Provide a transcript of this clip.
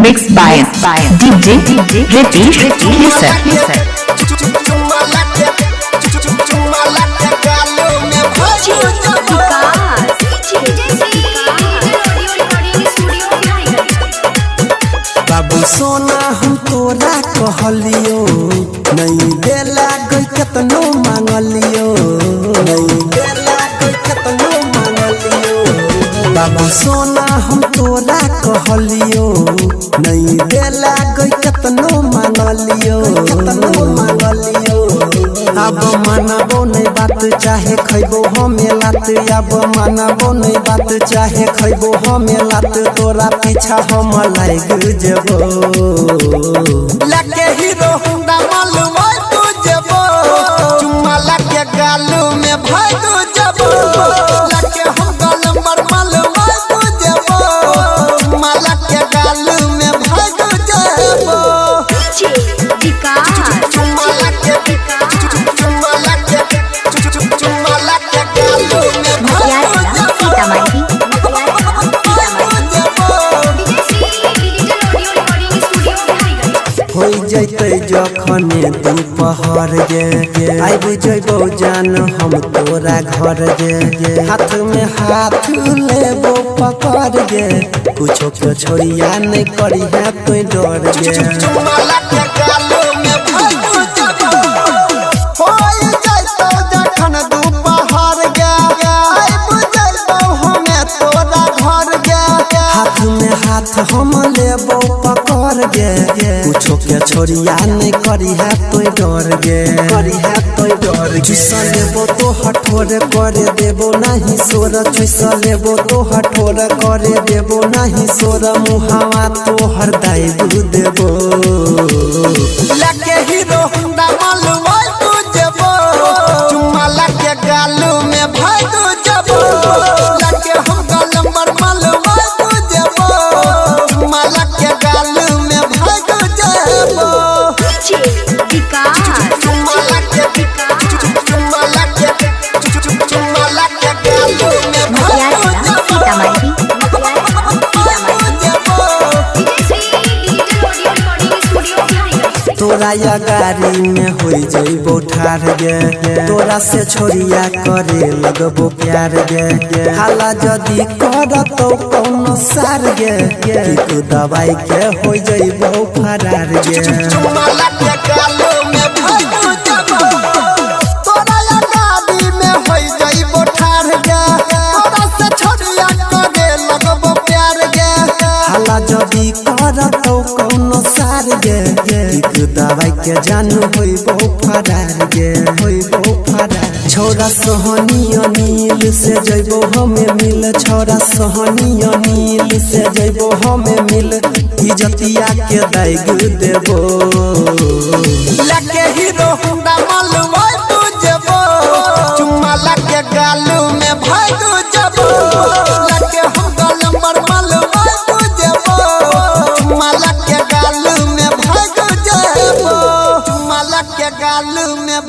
Mixed by DJ Ritesh Listen. बाबू सोना हम तोरा कहलियो नहीं देला गई कतनो मांगलियो नहीं देला गई कतनो मांगलियो। बाबू सोना हम तोरा कहलियो नहीं देला गई कतनो मांगलियो कतनो मांगलियो। अब मानबो नहीं बात चाहे खैबो हमें लात अब मानबो नहीं बात चाहे खैबो हमें लात तोरा पीछा हम लाग जेबो लगे हीरो होंडा मालूम तू जेबो चुम्मा लगे गालू में भाग जेबो लगे हम गलमर मालूम तू जेबो चुम्मा लगे गालू में भाग जेबो चुम्मा लगे गालू में भाग हो जैते जखने दोपहर गे आइब जइबो जान हम तोरा घर गे हाथ में हाथ लेबो पकड़ गे कुछो के छोड़िया नहीं करी है कोई डर गे। हाथ में हाथ हम लेबो पकड़ गे कुछो के छोड़िया नहीं करी है तो डर गे करी है तो डर चुसा लेबो तो हठोर करे देबो नहीं सोर चुसा लेबो तो हठोर करे देबो नहीं सोर मुहावा तो हर दाइब देबो लगे हीरो होंडा मालूम तू जेबो चुम्मा लगे गालू में भाग जेबो लगे हम गलमर मालूम तू जेबो चुम्मा लगे गालू में भाग जेबो चुम्मा लगे गालू में भाग तोरा या गाड़ी में हो जइबो ठार गे तोरा से छोड़िया करे लगबो प्यार गे हाला जदी करतो कोनो सार गे एक दवाई के हो जइबो फरार गे। चुम्मा लगे गालू में भाग जेबो तोरा या गाड़ी में हो जइबो ठार गे तोरा से छोड़िया करे लगबो प्यार गे हाला जदी करतो कोनो सार गे दवाई के जानू होइबो फरार गे होइबो फरार। छोरा सोहनी अनिल से जइबो हमें मिल छोरा सोहनी अनिल से जइबो हमें मिल इज्जतिया के दाइग देबो लगे हीरो होंडा मालूम तू जेबो चुम्मा लगे गालू में भाग जेबो लगे हम गलमर मालूम तू जेबो चुम्मा लगे गालू में भाग जेबो चुम्मा लगे गालू में